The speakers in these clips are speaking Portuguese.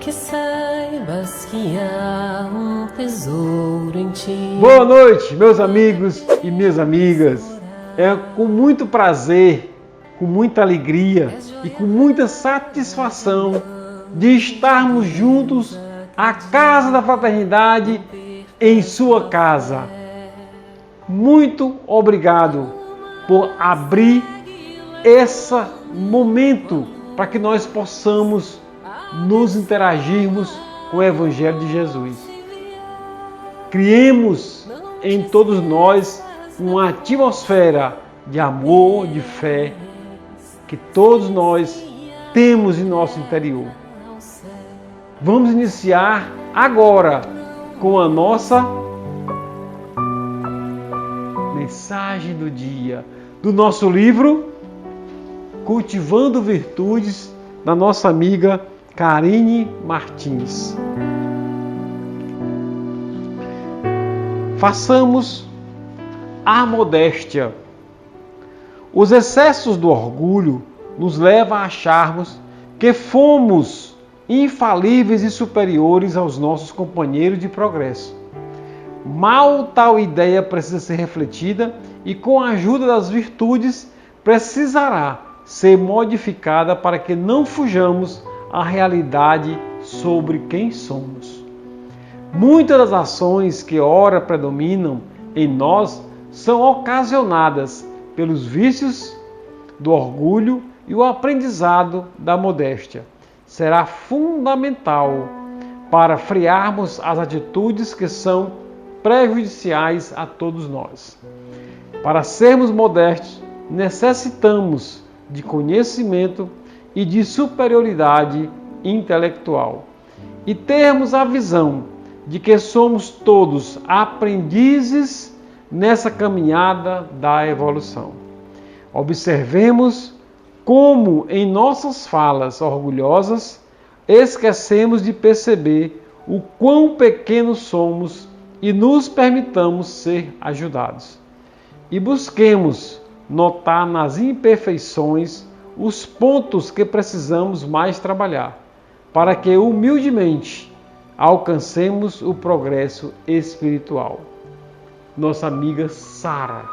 que saibas que há um tesouro em ti. Boa noite, meus amigos e minhas amigas. É com muito prazer, com muita alegria e com muita satisfação de estarmos juntos à Casa da Fraternidade em sua casa. Muito obrigado por abrir esse momento para que nós possamos nos interagirmos com o Evangelho de Jesus. Criemos em todos nós uma atmosfera de amor, de fé, que todos nós temos em nosso interior. Vamos iniciar agora com a nossa mensagem do dia, do nosso livro Cultivando Virtudes, da nossa amiga Karine Martins. Façamos a modéstia. Os excessos do orgulho nos levam a acharmos que fomos infalíveis e superiores aos nossos companheiros de progresso. Mal tal ideia precisa ser refletida e, com a ajuda das virtudes, precisará ser modificada para que não fujamos à realidade sobre quem somos. Muitas das ações que ora predominam em nós são ocasionadas pelos vícios do orgulho e o aprendizado da modéstia. Será fundamental para frearmos as atitudes que são prejudiciais a todos nós. Para sermos modestos, necessitamos de conhecimento e de superioridade intelectual e termos a visão de que somos todos aprendizes nessa caminhada da evolução. Observemos como em nossas falas orgulhosas esquecemos de perceber o quão pequenos somos e nos permitamos ser ajudados. E busquemos notar nas imperfeições os pontos que precisamos mais trabalhar, para que humildemente alcancemos o progresso espiritual. Nossa amiga Sara.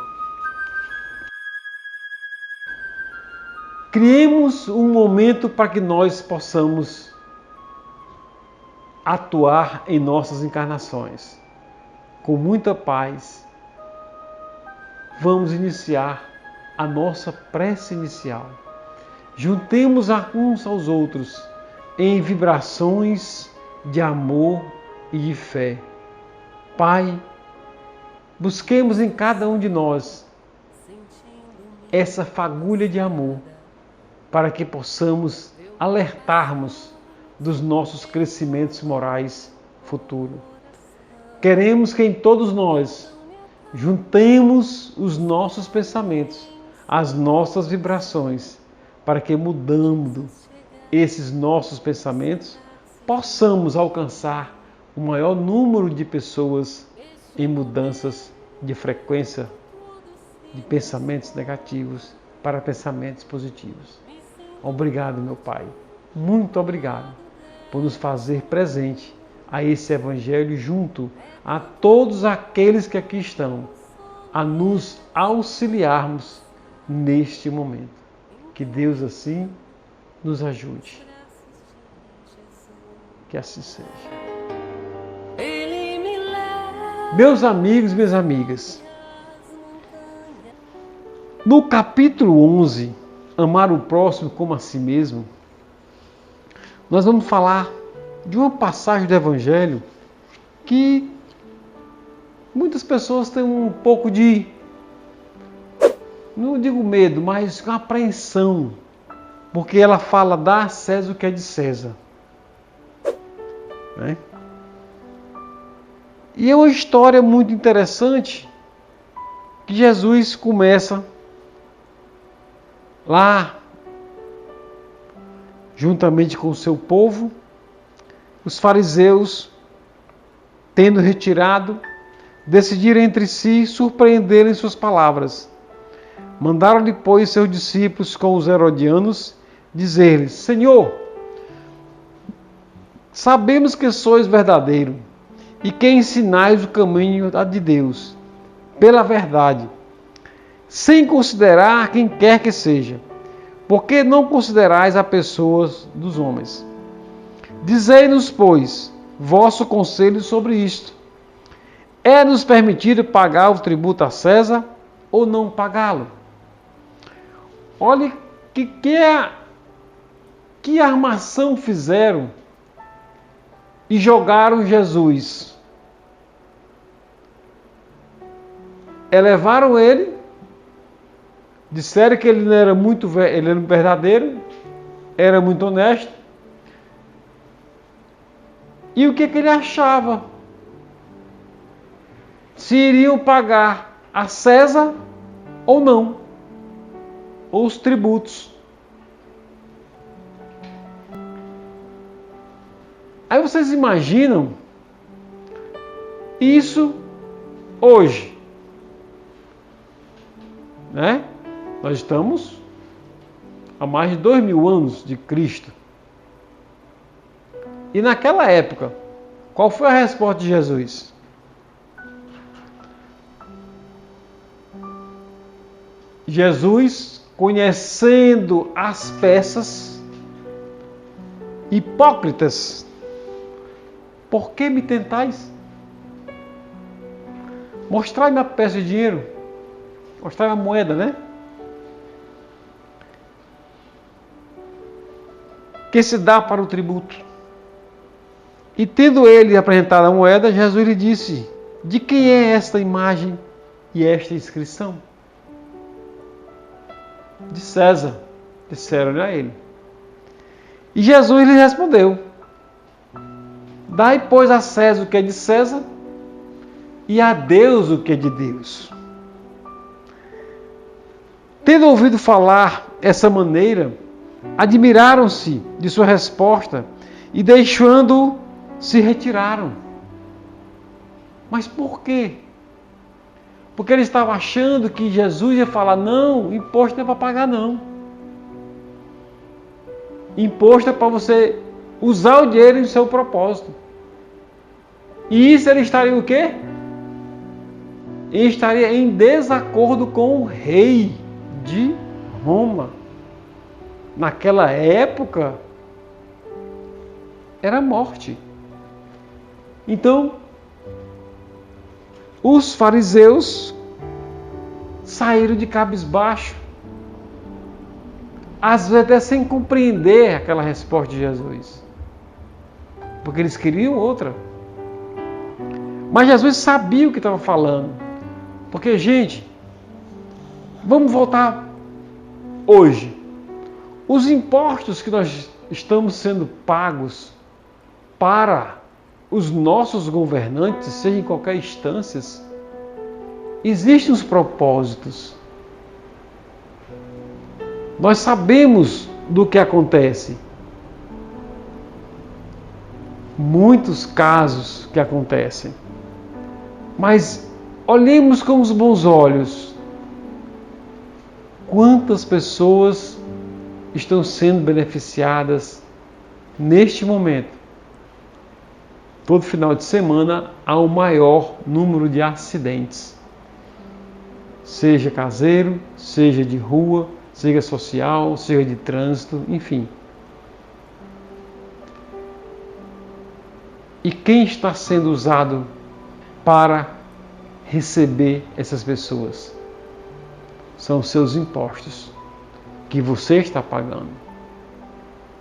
Criemos um momento para que nós possamos atuar em nossas encarnações. Com muita paz, vamos iniciar a nossa prece inicial. Juntemos uns aos outros em vibrações de amor e de fé. Pai, busquemos em cada um de nós essa fagulha de amor para que possamos alertarmos dos nossos crescimentos morais futuros. Queremos que em todos nós juntemos os nossos pensamentos, as nossas vibrações, para que, mudando esses nossos pensamentos, possamos alcançar o maior número de pessoas em mudanças de frequência de pensamentos negativos para pensamentos positivos. Obrigado, meu Pai. Muito obrigado por nos fazer presente a esse Evangelho junto a todos aqueles que aqui estão, a nos auxiliarmos neste momento. Que Deus assim nos ajude. Que assim seja. Meus amigos e minhas amigas, no capítulo 11, Amar o Próximo como a Si Mesmo, nós vamos falar de uma passagem do Evangelho que muitas pessoas têm um pouco de, não digo medo, mas uma apreensão, porque ela fala: dá a César o que é de César. Né? E é uma história muito interessante que Jesus começa lá, juntamente com o seu povo, os fariseus, tendo retirado, decidiram entre si surpreendê-lo em suas palavras. Mandaram depois seus discípulos com os herodianos dizer-lhes: Senhor, sabemos que sois verdadeiro e que ensinais o caminho de Deus pela verdade, sem considerar quem quer que seja, porque não considerais a pessoas dos homens. Dizei-nos, pois, vosso conselho sobre isto. É-nos permitido pagar o tributo a César ou não pagá-lo? Olhe que armação fizeram e jogaram Jesus. Elevaram ele, disseram que ele era ele era verdadeiro, era muito honesto. E o que ele achava? Se iriam pagar a César ou não, ou os tributos. Aí vocês imaginam isso hoje, né? Nós estamos há mais de 2000 anos de Cristo. E naquela época, qual foi a resposta de Jesus? Jesus, conhecendo as peças, hipócritas, por que me tentais? Mostrai-me a peça de dinheiro. Mostrai-me a moeda, né? Que se dá para o tributo. E tendo ele apresentado a moeda, Jesus lhe disse: de quem é esta imagem e esta inscrição? De César, disseram-lhe a ele. E Jesus lhe respondeu: dai, pois, a César o que é de César e a Deus o que é de Deus. Tendo ouvido falar essa maneira, admiraram-se de sua resposta e, deixando-o, se retiraram. Mas por quê? Porque eles estavam achando que Jesus ia falar: não, imposto não é para pagar, não. Imposto é para você usar o dinheiro em seu propósito. E isso ele estaria o quê? Ele estaria em desacordo com o rei de Roma. Naquela época, era morte. Então, os fariseus saíram de cabisbaixo, às vezes até sem compreender aquela resposta de Jesus, porque eles queriam outra. Mas Jesus sabia o que estava falando, porque, gente, vamos voltar hoje. Os impostos que nós estamos sendo pagos para os nossos governantes, seja em qualquer instância, existem os propósitos. Nós sabemos do que acontece. Muitos casos que acontecem. Mas olhemos com os bons olhos. Quantas pessoas estão sendo beneficiadas neste momento? Todo final de semana há o maior número de acidentes. Seja caseiro, seja de rua, seja social, seja de trânsito, enfim. E quem está sendo usado para receber essas pessoas? São os seus impostos que você está pagando.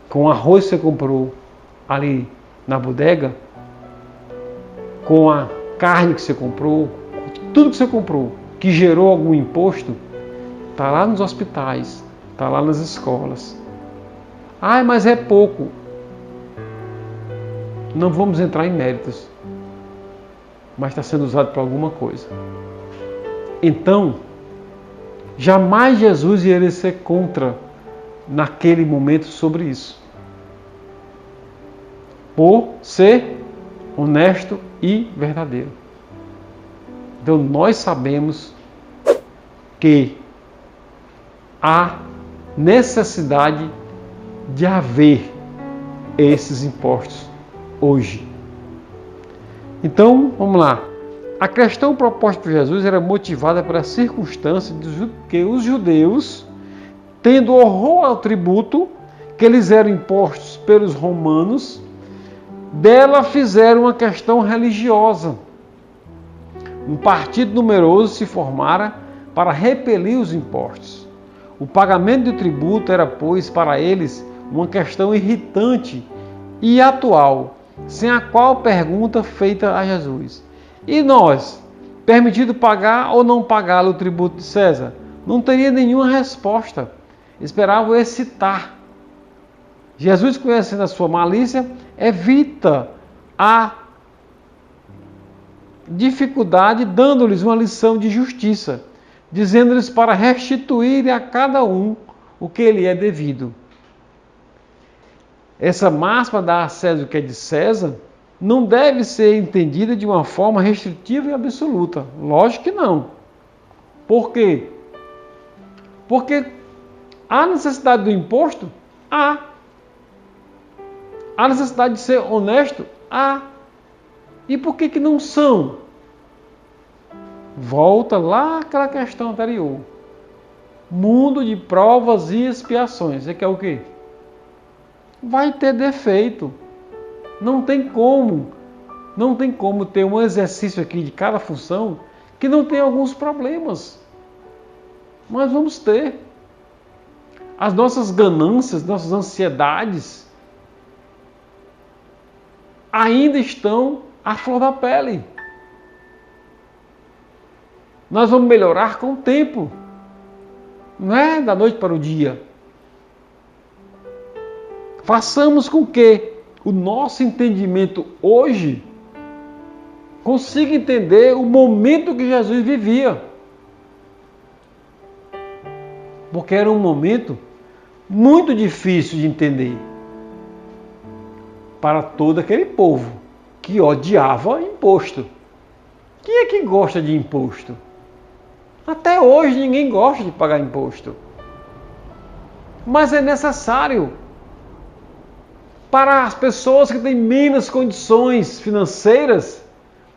Com o arroz que você comprou ali na bodega, com a carne que você comprou, tudo que você comprou, que gerou algum imposto, está lá nos hospitais, está lá nas escolas. Ah, mas é pouco. Não vamos entrar em méritos, mas está sendo usado para alguma coisa. Então, jamais Jesus iria ser contra naquele momento sobre isso. Por ser honesto e verdadeiro. Então nós sabemos que há necessidade de haver esses impostos hoje. Então, vamos lá. A questão proposta por Jesus era motivada pela circunstância de que os judeus, tendo horror ao tributo que eles eram impostos pelos romanos, dela fizeram uma questão religiosa. Um partido numeroso se formara para repelir os impostos. O pagamento do tributo era, pois, para eles uma questão irritante e atual, sem a qual pergunta feita a Jesus: e nós, permitido pagar ou não pagar o tributo de César? Não teria nenhuma resposta. Esperavam excitar. Jesus, conhecendo a sua malícia, evita a dificuldade, dando-lhes uma lição de justiça, dizendo-lhes para restituir a cada um o que lhe é devido. Essa máxima dar a César o que é de César não deve ser entendida de uma forma restritiva e absoluta. Lógico que não. Por quê? Porque há necessidade do imposto? Há. Há necessidade de ser honesto? Há. E por que não são? Volta lá àquela questão anterior. Mundo de provas e expiações. Você quer o quê? Vai ter defeito. Não tem como ter um exercício aqui de cada função que não tem alguns problemas. Mas vamos ter. As nossas ganâncias, nossas ansiedades ainda estão à flor da pele. Nós vamos melhorar com o tempo. Não é da noite para o dia. Façamos com que o nosso entendimento hoje consiga entender o momento que Jesus vivia. Porque era um momento muito difícil de entender para todo aquele povo que odiava imposto. Quem é que gosta de imposto? Até hoje ninguém gosta de pagar imposto. Mas é necessário para as pessoas que têm menos condições financeiras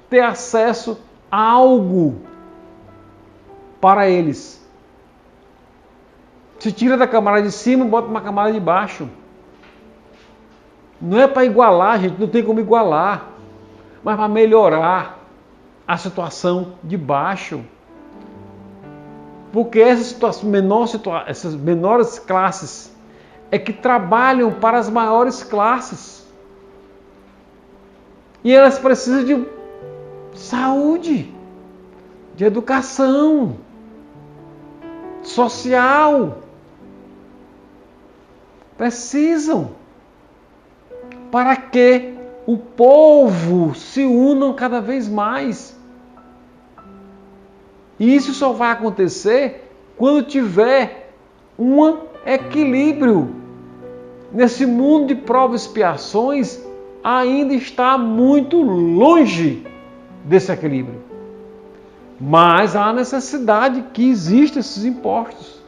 ter acesso a algo para eles. Se tira da camada de cima, bota uma camada de baixo. Não é para igualar, gente, não tem como igualar, mas para melhorar a situação de baixo. Porque essas menores classes é que trabalham para as maiores classes. E elas precisam de saúde, de educação social. Precisam. Para que o povo se unam cada vez mais. E isso só vai acontecer quando tiver um equilíbrio. Nesse mundo de provas e expiações, ainda está muito longe desse equilíbrio. Mas há necessidade que existam esses impostos.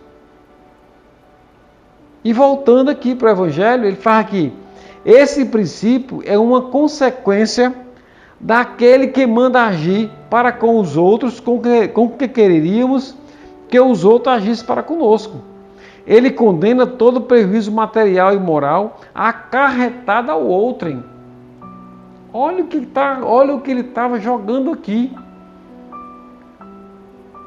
E voltando aqui para o Evangelho, ele fala aqui: esse princípio é uma consequência daquele que manda agir para com os outros com que quereríamos que os outros agissem para conosco. Ele condena todo prejuízo material e moral acarretado ao outrem. Olha o que ele estava jogando aqui.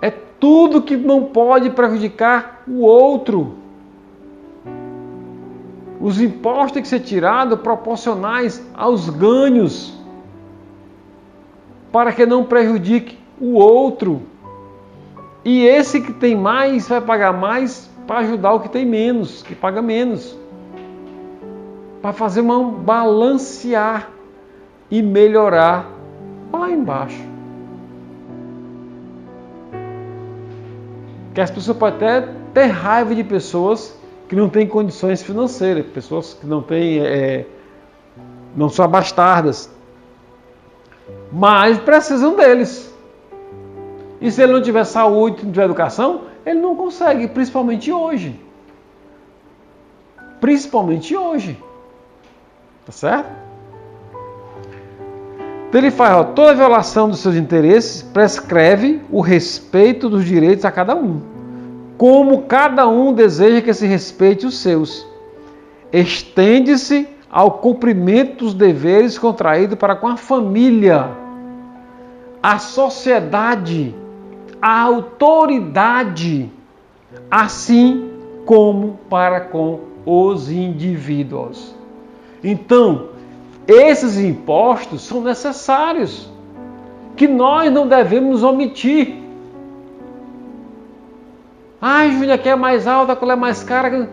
É tudo que não pode prejudicar o outro. Os impostos têm que ser tirados proporcionais aos ganhos, para que não prejudique o outro. E esse que tem mais vai pagar mais para ajudar o que tem menos, que paga menos. Para fazer balancear e melhorar lá embaixo. Que as pessoas podem até ter raiva de pessoas que não têm condições financeiras, pessoas que não têm, não são abastadas, mas precisam deles. E se ele não tiver saúde, não tiver educação, ele não consegue, principalmente hoje. Principalmente hoje. Tá certo? Então ele faz, toda violação dos seus interesses prescreve o respeito dos direitos a cada um, como cada um deseja que se respeite os seus. Estende-se ao cumprimento dos deveres contraídos para com a família, a sociedade, a autoridade, assim como para com os indivíduos. Então, esses impostos são necessários, que nós não devemos omitir. Ai, Júnior, aqui é mais alta, aquela é mais cara.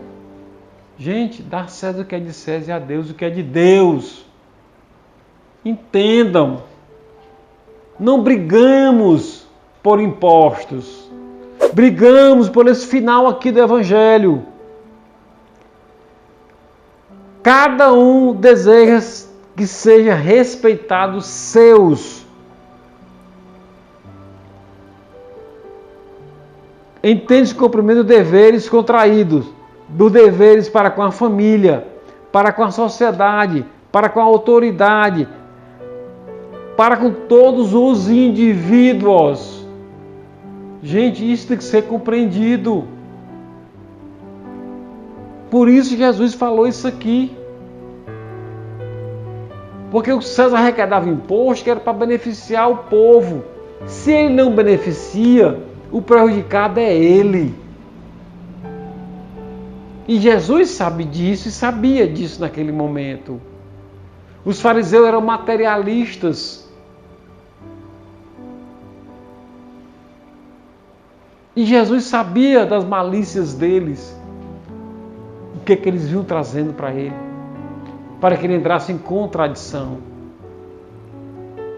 Gente, dá a César o que é de César e a Deus o que é de Deus. Entendam. Não brigamos por impostos. Brigamos por esse final aqui do Evangelho. Cada um deseja que seja respeitado os seus. Entende-se o cumprimento de deveres contraídos, dos deveres para com a família, para com a sociedade, para com a autoridade, para com todos os indivíduos. Gente, isso tem que ser compreendido. Por isso Jesus falou isso aqui. Porque o César arrecadava imposto que era para beneficiar o povo. Se ele não beneficia, o prejudicado é ele. E Jesus sabe disso e sabia disso naquele momento. Os fariseus eram materialistas. E Jesus sabia das malícias deles. O que eles vinham trazendo para ele. Para que ele entrasse em contradição.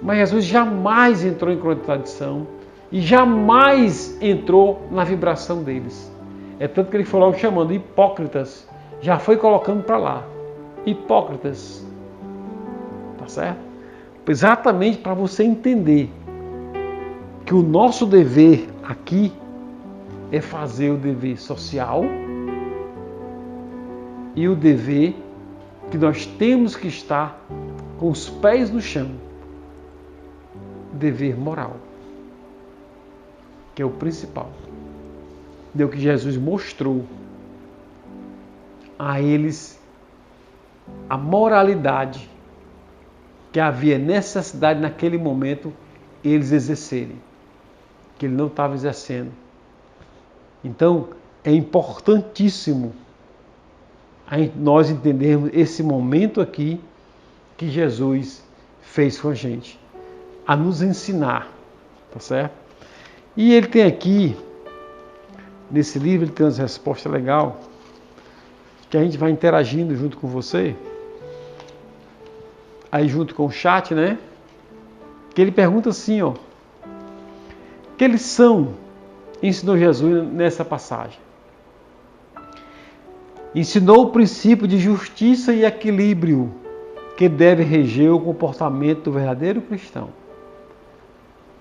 Mas Jesus jamais entrou em contradição. E jamais entrou na vibração deles. É tanto que ele foi logo chamando hipócritas. Já foi colocando para lá. Hipócritas. Tá certo? Exatamente para você entender que o nosso dever aqui é fazer o dever social e o dever que nós temos que estar com os pés no chão. Dever moral. Que é o principal. É o que Jesus mostrou a eles a moralidade que havia necessidade naquele momento eles exercerem, que ele não estava exercendo. Então, é importantíssimo nós entendermos esse momento aqui que Jesus fez com a gente, a nos ensinar, tá certo? E ele tem aqui, nesse livro, ele tem umas respostas legais, que a gente vai interagindo junto com você, aí junto com o chat, né? Que ele pergunta assim, ó, que lição ensinou Jesus nessa passagem? Ensinou o princípio de justiça e equilíbrio que deve reger o comportamento do verdadeiro cristão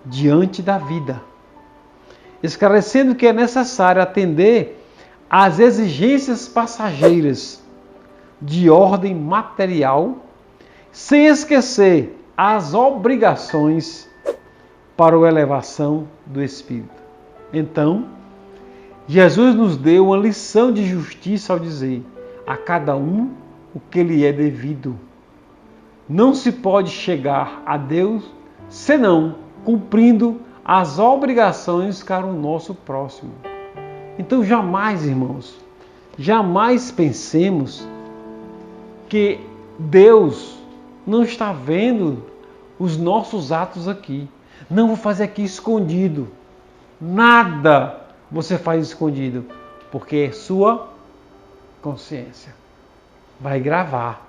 diante da vida, esclarecendo que é necessário atender às exigências passageiras de ordem material, sem esquecer as obrigações para a elevação do espírito. Então, Jesus nos deu uma lição de justiça ao dizer a cada um o que lhe é devido. Não se pode chegar a Deus senão cumprindo as obrigações para o nosso próximo. Então jamais, irmãos, jamais pensemos que Deus não está vendo os nossos atos aqui. Não vou fazer aqui escondido. Nada você faz escondido, porque é sua consciência. Vai gravar.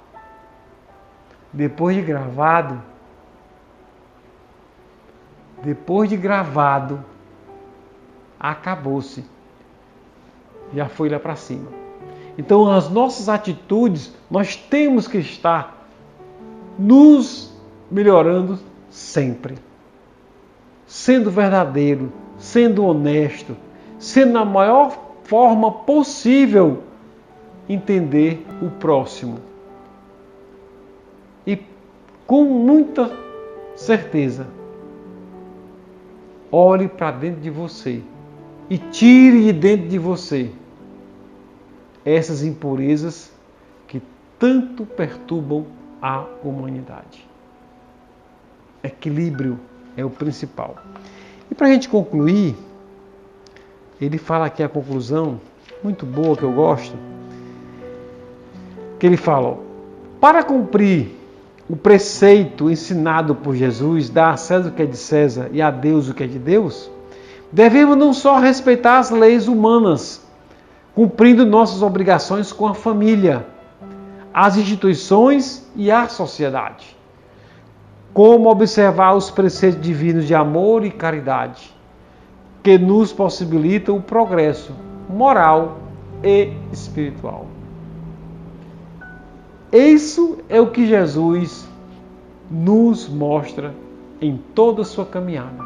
Depois de gravado, acabou-se. Já foi lá para cima. Então, as nossas atitudes, nós temos que estar nos melhorando sempre. Sendo verdadeiro, sendo honesto, sendo na maior forma possível entender o próximo. E com muita certeza. Olhe para dentro de você e tire de dentro de você essas impurezas que tanto perturbam a humanidade. Equilíbrio é o principal. E para a gente concluir, ele fala aqui a conclusão, muito boa, que eu gosto, que ele fala, ó, para cumprir o preceito ensinado por Jesus, dar a César o que é de César e a Deus o que é de Deus, devemos não só respeitar as leis humanas, cumprindo nossas obrigações com a família, as instituições e a sociedade, como observar os preceitos divinos de amor e caridade, que nos possibilitam o progresso moral e espiritual. Isso é o que Jesus nos mostra em toda a sua caminhada.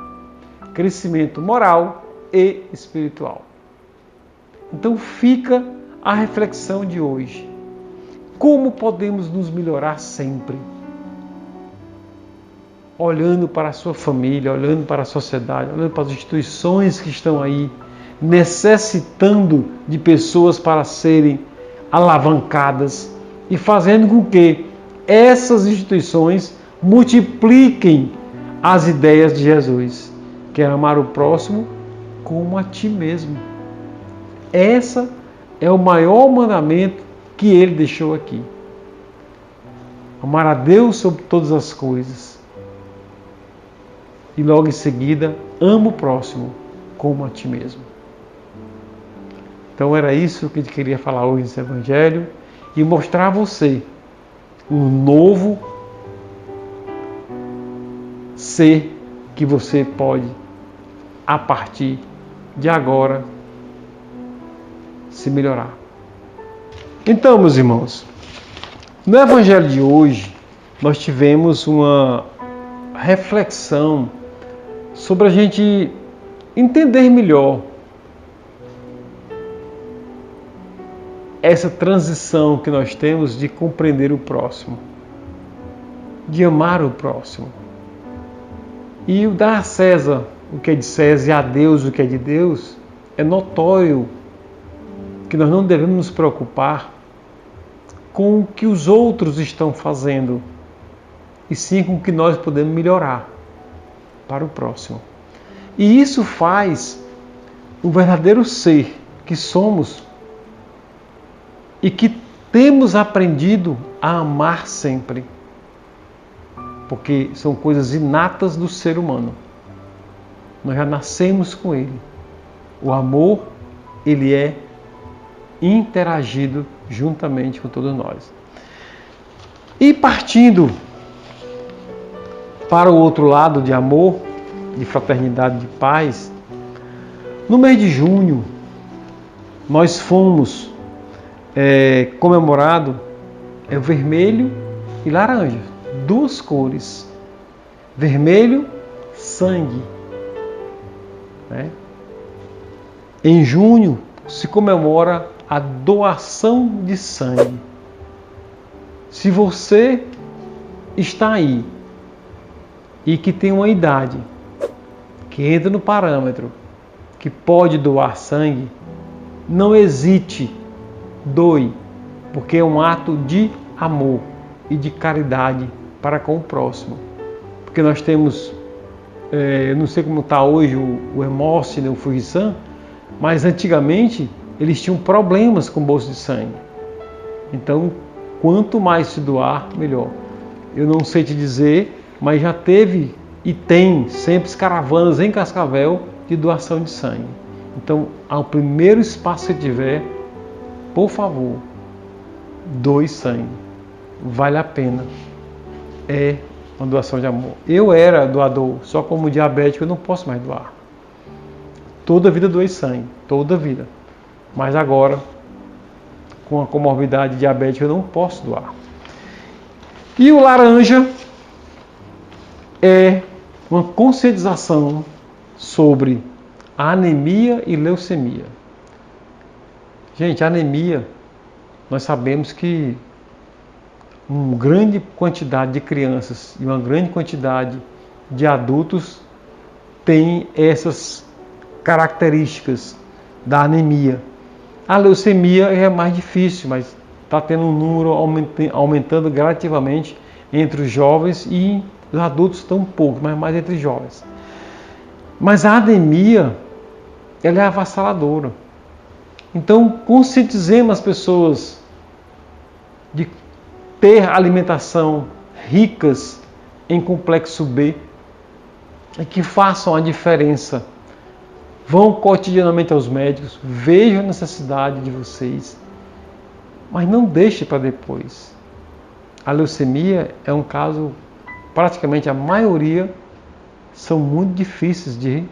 Crescimento moral e espiritual. Então fica a reflexão de hoje. Como podemos nos melhorar sempre? Olhando para a sua família, olhando para a sociedade, olhando para as instituições que estão aí, necessitando de pessoas para serem alavancadas e fazendo com que essas instituições multipliquem as ideias de Jesus, que é amar o próximo como a ti mesmo. Essa é o maior mandamento que ele deixou aqui. Amar a Deus sobre todas as coisas. E logo em seguida, ama o próximo como a ti mesmo. Então era isso que a gente queria falar hoje nesse Evangelho e mostrar a você um novo ser que você pode, a partir de agora, se melhorar. Então, meus irmãos, no Evangelho de hoje, nós tivemos uma reflexão sobre a gente entender melhor essa transição que nós temos de compreender o próximo, de amar o próximo. E o dar a César o que é de César e a Deus o que é de Deus, é notório que nós não devemos nos preocupar com o que os outros estão fazendo, e sim com o que nós podemos melhorar para o próximo. E isso faz o verdadeiro ser que somos e que temos aprendido a amar sempre, porque são coisas inatas do ser humano. Nós já nascemos com ele. O amor, ele é interagido juntamente com todos nós. E partindo para o outro lado de amor, de fraternidade, de paz, no mês de junho, nós fomos comemorado o vermelho e laranja, duas cores. Vermelho, sangue. Né? Em junho se comemora a doação de sangue. Se você está aí e que tem uma idade que entra no parâmetro que pode doar sangue, não hesite, doe, porque é um ato de amor e de caridade para com o próximo. Porque nós temos, eu não sei como está hoje o Hemócine, o Furriçan, mas antigamente eles tinham problemas com bolsa de sangue. Então, quanto mais se doar, melhor. Eu não sei te dizer, mas já teve e tem sempre caravanas em Cascavel de doação de sangue. Então, ao primeiro espaço que tiver, por favor, doe sangue. Vale a pena. É uma doação de amor. Eu era doador, só como diabético eu não posso mais doar. Toda a vida doei sangue, toda a vida. Mas agora, com a comorbidade diabética, eu não posso doar. E o laranja é uma conscientização sobre a anemia e leucemia. Gente, a anemia, nós sabemos que uma grande quantidade de crianças e uma grande quantidade de adultos têm essas características da anemia. A leucemia é mais difícil, mas está tendo um número aumentando gradativamente entre os jovens, e os adultos estão um pouco, mas mais entre os jovens. Mas a anemia, ela é avassaladora. Então, conscientizemos as pessoas de ter alimentação ricas em complexo B e que façam a diferença. Vão cotidianamente aos médicos, vejam a necessidade de vocês, mas não deixe para depois. A leucemia é um caso, praticamente a maioria, são muito difíceis de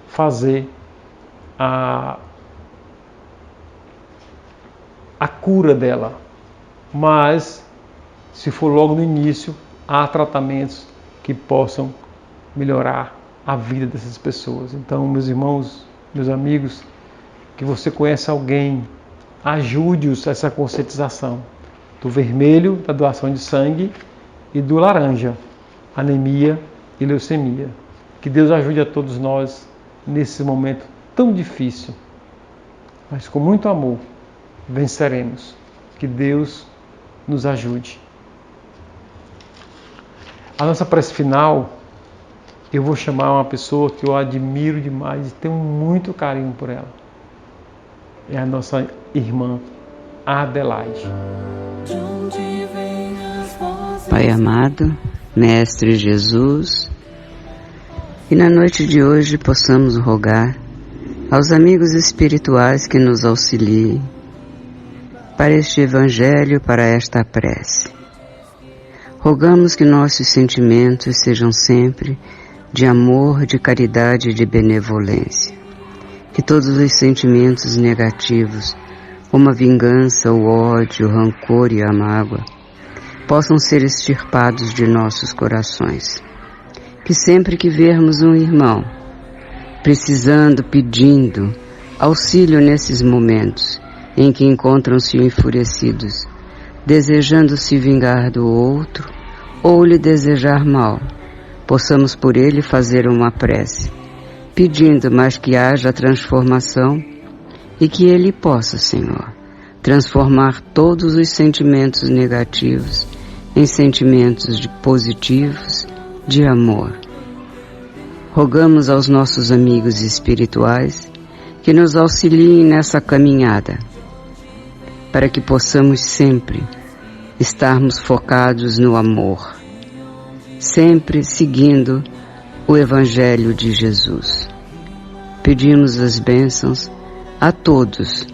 fazer a cura dela. Mas, se for logo no início, há tratamentos que possam melhorar a vida dessas pessoas. Então, meus irmãos, meus amigos, que você conhece alguém, ajude-os a essa conscientização do vermelho, da doação de sangue, e do laranja, anemia e leucemia. Que Deus ajude a todos nós nesse momento tão difícil, mas com muito amor venceremos. Que Deus nos ajude. A nossa prece final, eu vou chamar uma pessoa que eu admiro demais e tenho muito carinho por ela. É a nossa irmã Adelaide. Pai amado, Mestre Jesus, e na noite de hoje possamos rogar aos amigos espirituais que nos auxiliem para este Evangelho, para esta prece. Rogamos que nossos sentimentos sejam sempre de amor, de caridade e de benevolência. Que todos os sentimentos negativos, como a vingança, o ódio, o rancor e a mágoa, possam ser extirpados de nossos corações. Que sempre que vermos um irmão precisando, pedindo auxílio nesses momentos em que encontram-se enfurecidos, desejando se vingar do outro ou lhe desejar mal, possamos por ele fazer uma prece, pedindo mais que haja transformação e que ele possa, Senhor, transformar todos os sentimentos negativos em sentimentos positivos de amor. Rogamos aos nossos amigos espirituais que nos auxiliem nessa caminhada, para que possamos sempre estarmos focados no amor, sempre seguindo o Evangelho de Jesus. Pedimos as bênçãos a todos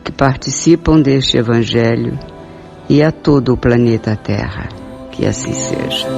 que participam deste Evangelho e a todo o planeta Terra. Que assim seja.